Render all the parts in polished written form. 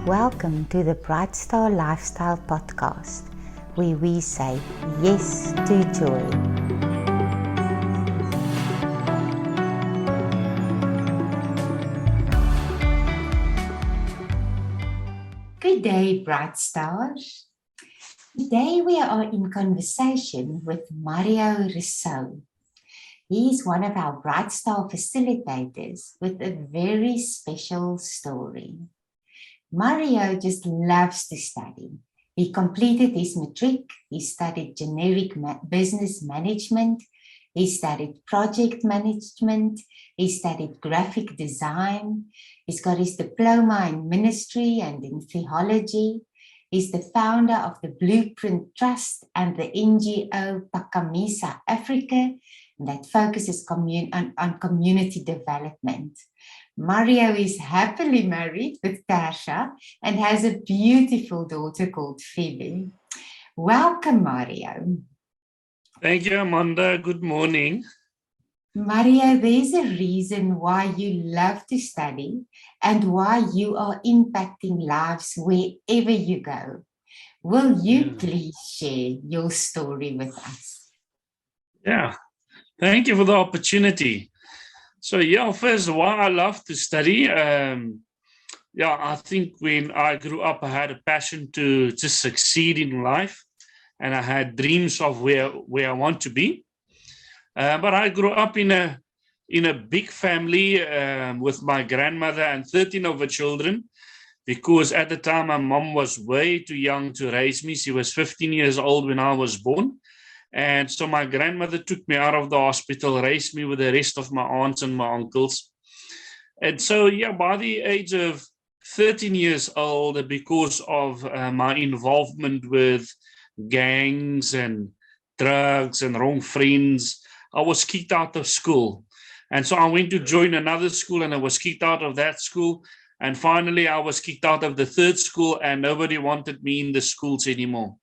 Welcome to the BrightStar Lifestyle Podcast, where we say yes to joy. Good day, Bright Stars. Today we are in conversation with Mario Rosseau. He is one of our BrightStar facilitators with a very special story. Mario just loves to study. He completed his matric, he studied generic business management, he studied project management, he studied graphic design, he's got his diploma in ministry and in theology. He's the founder of the Blueprint Trust and the NGO Pakamisa Africa, and that focuses on community development. Mario is happily married with Tasha and has a beautiful daughter called Phoebe. Welcome, Mario. Thank you, Amanda. Good morning. Mario, there's a reason why you love to study and why you are impacting lives wherever you go. Will you please share your story with us? Yeah, thank you for the opportunity. So, first, why I love to study. I think when I grew up, I had a passion to just succeed in life, and I had dreams of where I want to be. But I grew up in a big family with my grandmother and 13 of her children, because at the time my mom was way too young to raise me. She was 15 years old when I was born. And so my grandmother took me out of the hospital, raised me with the rest of my aunts and my uncles. And so, by the age of 13 years old, because of my involvement with gangs and drugs and wrong friends, I was kicked out of school. And so I went to join another school and I was kicked out of that school. And finally, I was kicked out of the third school and nobody wanted me in the schools anymore.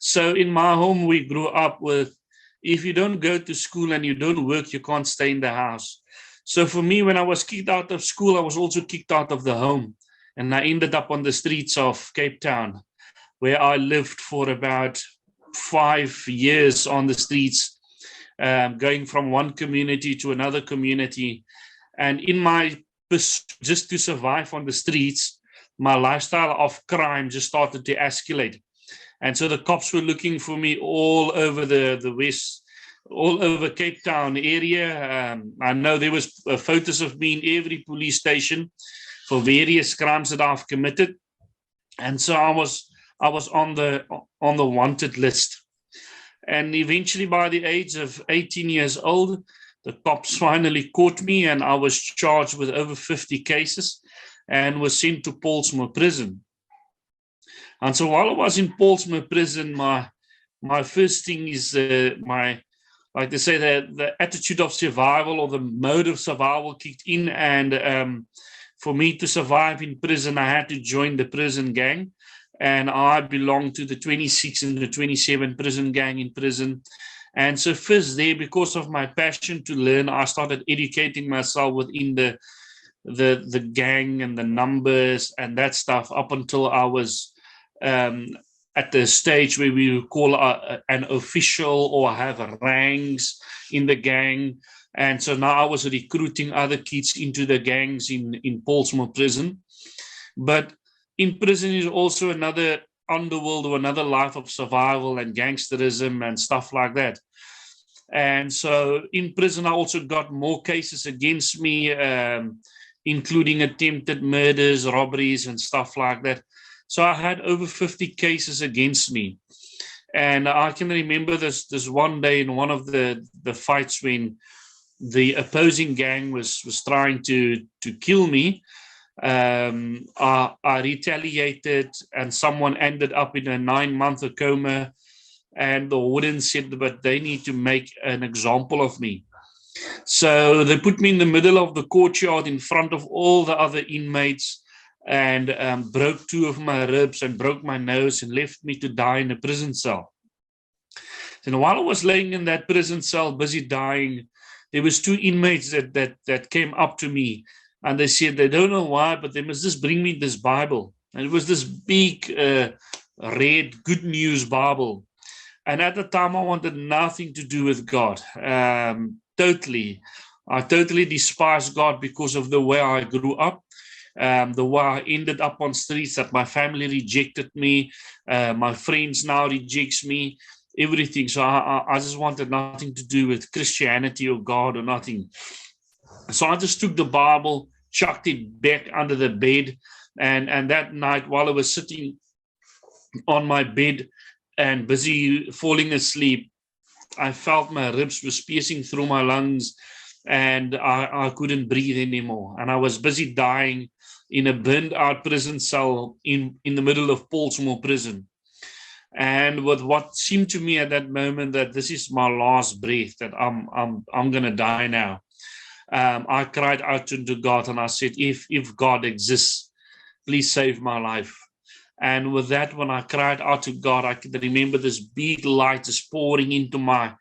So in my home, we grew up with, if you don't go to school and you don't work, you can't stay in the house. So for me, when I was kicked out of school, I was also kicked out of the home. And I ended up on the streets of Cape Town, where I lived for about 5 years on the streets, going from one community to another community. And in my pursuit just to survive on the streets, my lifestyle of crime just started to escalate. And so the cops were looking for me all over the West, all over Cape Town area. I know there was photos of me in every police station for various crimes that I've committed. And so I was on the wanted list. And eventually, by the age of 18 years old, the cops finally caught me, and I was charged with over 50 cases and was sent to Portsmouth prison. And so while I was in Portsmouth prison, my first thing is the attitude of survival, or the mode of survival, kicked in. And for me to survive in prison, I had to join the prison gang. And I belonged to the 26 and the 27 prison gang in prison. And so first there, because of my passion to learn, I started educating myself within the gang and the numbers and that stuff, up until I was at the stage where we would call an official or have ranks in the gang. And so now I was recruiting other kids into the gangs in Portsmouth prison. But in prison is also another underworld, or another life of survival and gangsterism and stuff like that. And so in prison, I also got more cases against me, including attempted murders, robberies, and stuff like that. So I had over 50 cases against me. And I can remember this one day in one of the fights when the opposing gang was trying to kill me. I retaliated, and someone ended up in a 9-month coma, and the warden said, but they need to make an example of me. So they put me in the middle of the courtyard in front of all the other inmates, and broke 2 of my ribs and broke my nose and left me to die in a prison cell. And while I was laying in that prison cell busy dying, there was 2 inmates that came up to me. And they said, they don't know why, but they must just bring me this Bible. And it was this big red Good News Bible. And at the time, I wanted nothing to do with God. Totally. I totally despised God because of the way I grew up. The way I ended up on streets, that my family rejected me, my friends now rejects me, everything. So I just wanted nothing to do with Christianity or God or nothing. So I just took the Bible, chucked it back under the bed, and that night, while I was sitting on my bed and busy falling asleep, I felt my ribs was piercing through my lungs, and I couldn't breathe anymore. And I was busy dying in a burned out prison cell in the middle of Portsmouth prison. And with what seemed to me at that moment that this is my last breath, that I'm gonna die now. I cried out to God and I said, if God exists, please save my life. And with that, when I cried out to God, I could remember this big light is pouring into my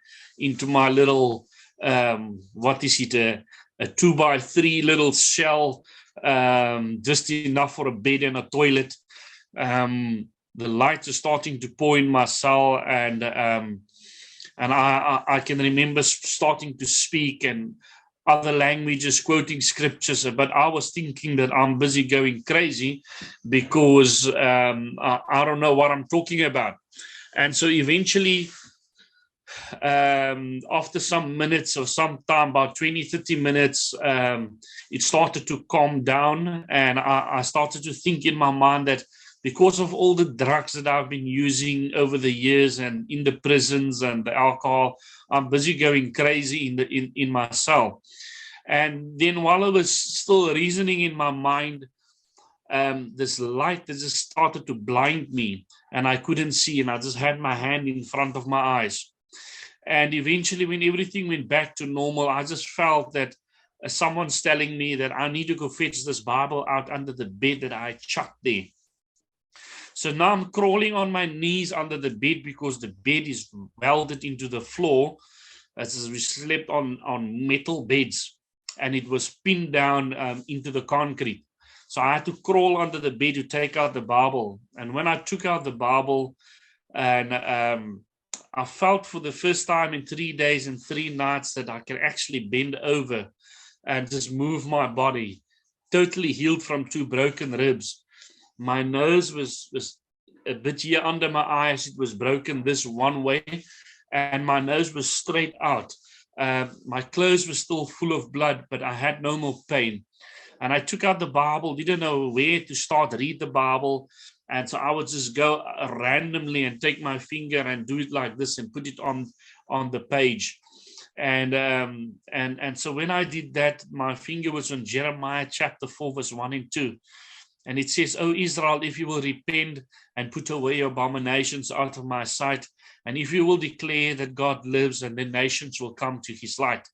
little, what is it, a 2x3 little shell, just enough for a bed and a toilet. The light is starting to pour in my cell, and I can remember starting to speak and other languages, quoting scriptures, but I was thinking that I'm busy going crazy because I don't know what I'm talking about. And so eventually, after some minutes or some time, about 20-30 minutes, it started to calm down, and I started to think in my mind that because of all the drugs that I've been using over the years and in the prisons and the alcohol, I'm busy going crazy in my cell. And then while I was still reasoning in my mind, this light that just started to blind me, and I couldn't see, and I just had my hand in front of my eyes. And eventually, when everything went back to normal, I just felt that someone's telling me that I need to go fetch this Bible out under the bed that I chucked there. So now I'm crawling on my knees under the bed because the bed is welded into the floor, as we slept on metal beds, and it was pinned down into the concrete. So I had to crawl under the bed to take out the Bible. And when I took out the Bible, and I felt for the first time in 3 days and 3 nights that I can actually bend over and just move my body, totally healed from 2 broken ribs. My nose was a bit here under my eyes. It was broken this one way, and my nose was straight out. My clothes were still full of blood, but I had no more pain. And I took out the Bible, didn't know where to start, read the Bible. And so I would just go randomly and take my finger and do it like this and put it on the page. And so when I did that, my finger was on Jeremiah chapter 4, verse 1 and 2. And it says, "O Israel, if you will repent and put away your abominations out of my sight, and if you will declare that God lives, and the nations will come to his light."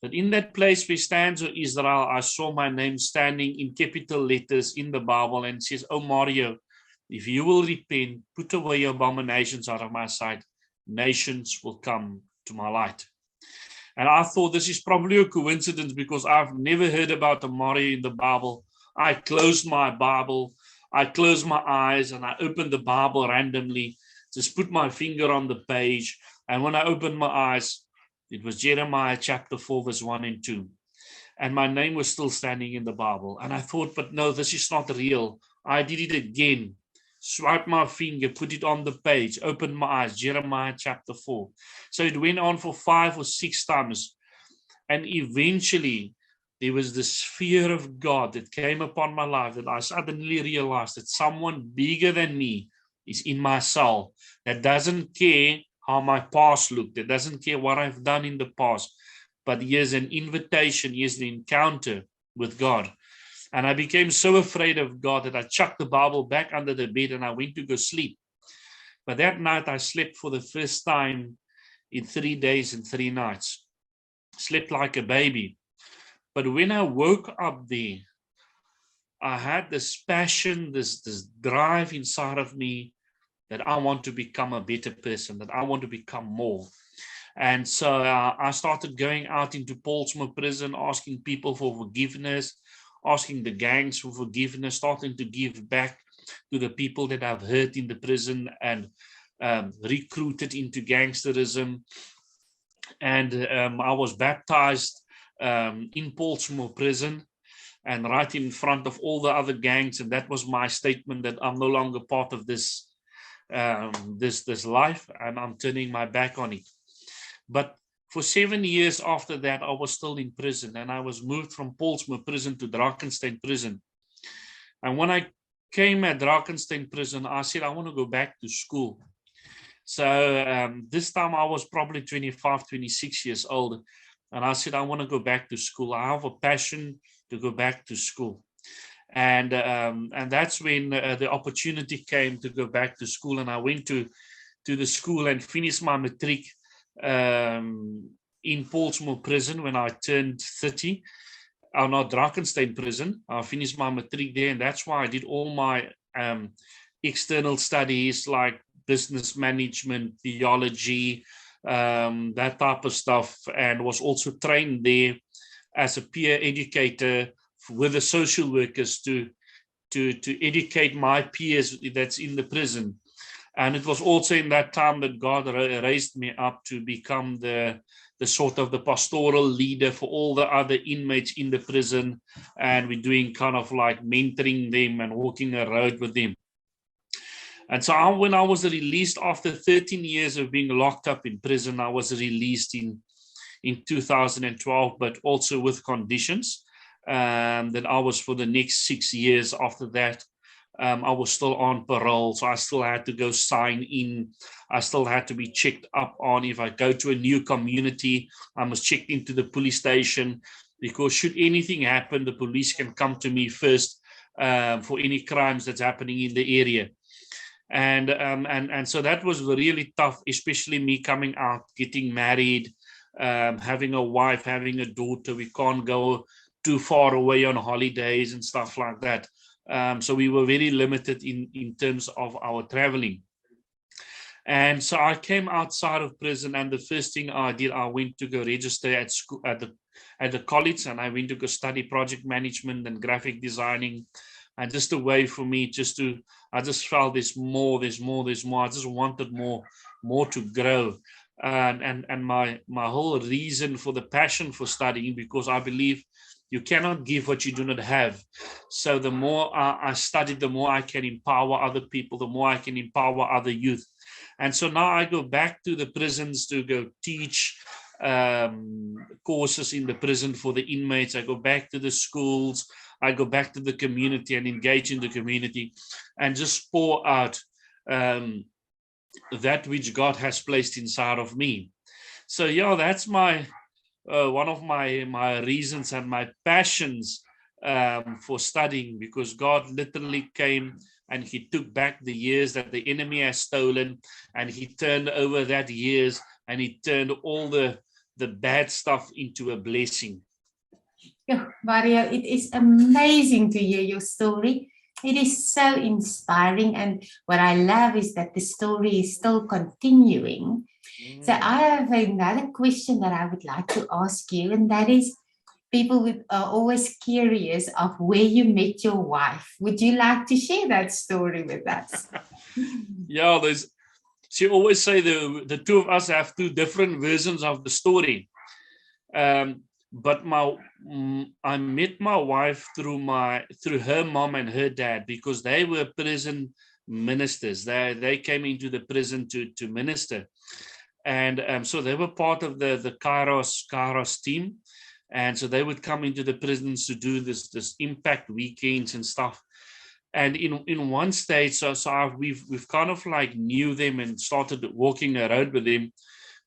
But in that place where stands, O Israel, I saw my name standing in capital letters in the Bible, and it says, "Oh Mario, if you will repent, put away your abominations out of my sight, nations will come to my light." And I thought this is probably a coincidence because I've never heard about a Mario in the Bible. I closed my Bible, I closed my eyes, and I opened the Bible randomly, just put my finger on the page. And when I opened my eyes, it was Jeremiah chapter 4, verse 1 and 2. And my name was still standing in the Bible. And I thought, but no, this is not real. I did it again. Swipe my finger, put it on the page, opened my eyes, Jeremiah chapter 4. So it went on for 5 or 6 times. And eventually, there was this fear of God that came upon my life, that I suddenly realized that someone bigger than me is in my soul, that doesn't care how my past looked, that doesn't care what I've done in the past, but here's an invitation, here's the encounter with God. And I became so afraid of God that I chucked the Bible back under the bed and I went to go sleep. But that night I slept for the first time in 3 days and 3 nights. Slept like a baby. But when I woke up there, I had this passion, this drive inside of me that I want to become a better person, that I want to become more. And so I started going out into Portsmouth prison, asking people for forgiveness, asking the gangs for forgiveness, starting to give back. to the people that I've hurt in the prison and recruited into gangsterism. And I was baptized in Portsmouth prison, and right in front of all the other gangs. And that was my statement that I'm no longer part of this this life, and I'm turning my back on it. But for 7 years after that, I was still in prison, and I was moved from Portsmouth prison to Drakenstein prison. And when I came at Drakenstein prison, I said, I want to go back to school. So this time I was probably 25, 26 years old. And I said, I want to go back to school. I have a passion to go back to school. And that's when the opportunity came to go back to school. And I went to the school and finished my matric in Portsmouth prison when I turned 30. Not Drakenstein prison. I finished my matric there, and that's why I did all my external studies like business management, theology, that type of stuff, and was also trained there as a peer educator with the social workers to educate my peers that's in the prison. And it was also in that time that God raised me up to become the sort of the pastoral leader for all the other inmates in the prison. And we're doing kind of like mentoring them and walking a road with them. And so when I was released after 13 years of being locked up in prison, I was released in 2012, but also with conditions that I was for the next 6 years after that. I was still on parole, so I still had to go sign in. I still had to be checked up on. If I go to a new community, I must check into the police station, because should anything happen, the police can come to me first for any crimes that's happening in the area. And so that was really tough, especially me coming out, getting married, having a wife, having a daughter. We can't go too far away on holidays and stuff like that. So we were very limited in terms of our traveling. And so I came outside of prison, and the first thing I did, I went to go register at school, at the college, and I went to go study project management and graphic designing. And just a way for me I just felt there's more. I just wanted more to grow. And my whole reason for the passion for studying, because I believe you cannot give what you do not have. So the more I study, the more I can empower other people, the more I can empower other youth. And so now I go back to the prisons to go teach courses in the prison for the inmates. I go back to the schools. I go back to the community and engage in the community and just pour out that which God has placed inside of me. So yeah, that's my one of my reasons and my passions for studying, because God literally came and he took back the years that the enemy has stolen, and he turned over that years, and he turned all the bad stuff into a blessing. Yeah, Mario, it is amazing to hear your story. It is so inspiring, and what I love is that the story is still continuing. So I have another question that I would like to ask you, and that is, people are always curious of where you met your wife. Would you like to share that story with us? Yeah, she always say the two of us have two different versions of the story. But I met my wife through her mom and her dad, because they were prison ministers. They came into the prison to minister, and so they were part of the Kairos team, and so they would come into the prisons to do this impact weekends and stuff. And in one stage, so we've kind of like knew them and started walking around with them.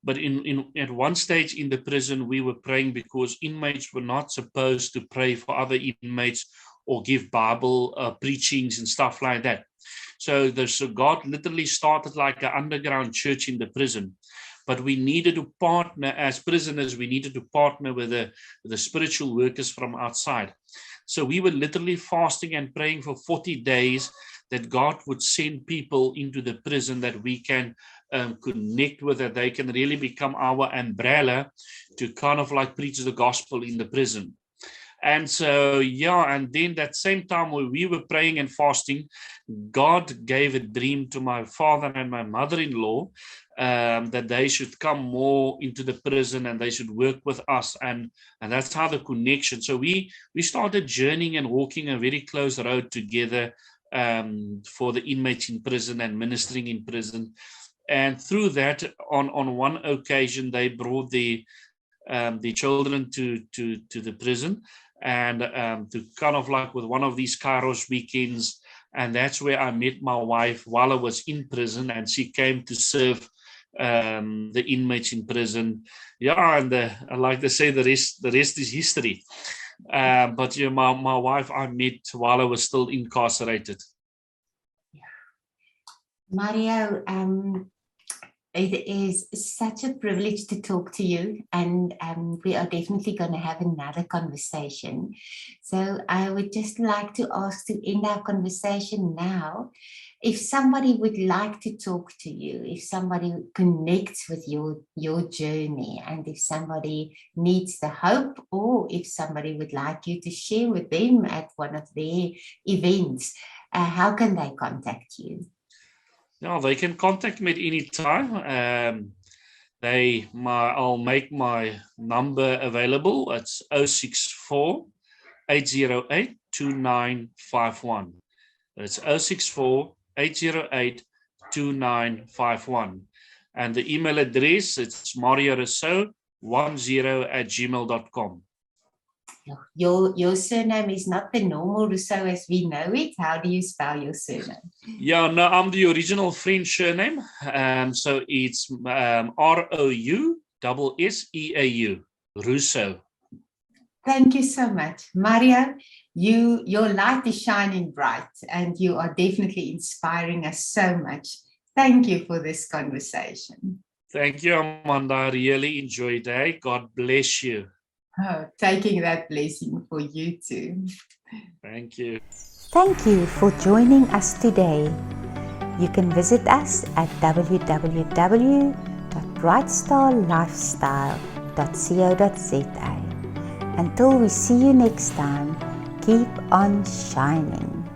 But at one stage in the prison, we were praying because inmates were not supposed to pray for other inmates or give Bible preachings and stuff like that. So God literally started like an underground church in the prison. But we needed to partner as prisoners. We needed to partner with the spiritual workers from outside. So we were literally fasting and praying for 40 days that God would send people into the prison that we can connect with, that they can really become our umbrella to kind of like preach the gospel in the prison. And so, yeah, and then that same time when we were praying and fasting, God gave a dream to my father and my mother-in-law that they should come more into the prison and they should work with us. And that's how the connection. So we started journeying and walking a very close road together for the inmates in prison and ministering in prison. And through that, on one occasion, they brought the children to the prison and to kind of like with one of these Kairos weekends. And that's where I met my wife while I was in prison, and she came to serve the inmates in prison. Yeah, and I like to say the rest is history. But yeah, my wife I met while I was still incarcerated. Mario, it is such a privilege to talk to you, and we are definitely going to have another conversation. So I would just like to ask to end our conversation now, if somebody would like to talk to you, if somebody connects with your journey, and if somebody needs the hope, or if somebody would like you to share with them at one of their events, how can they contact you? Yeah, they can contact me at any time. I'll make my number available. It's 064 808 2951. It's 064 808 2951. And the email address, it's mariorosseau10@gmail.com. Your surname is not the normal Rosseau as we know it. How do you spell your surname? Yeah, no, I'm the original French surname. So it's ROUSSEAU, Rosseau. Thank you so much. Mario, your light is shining bright, and you are definitely inspiring us so much. Thank you for this conversation. Thank you, Amanda. I really enjoyed it. God bless you. Oh, taking that blessing for you too. Thank you. Thank you for joining us today. You can visit us at www.brightstarlifestyle.co.za. Until we see you next time, keep on shining.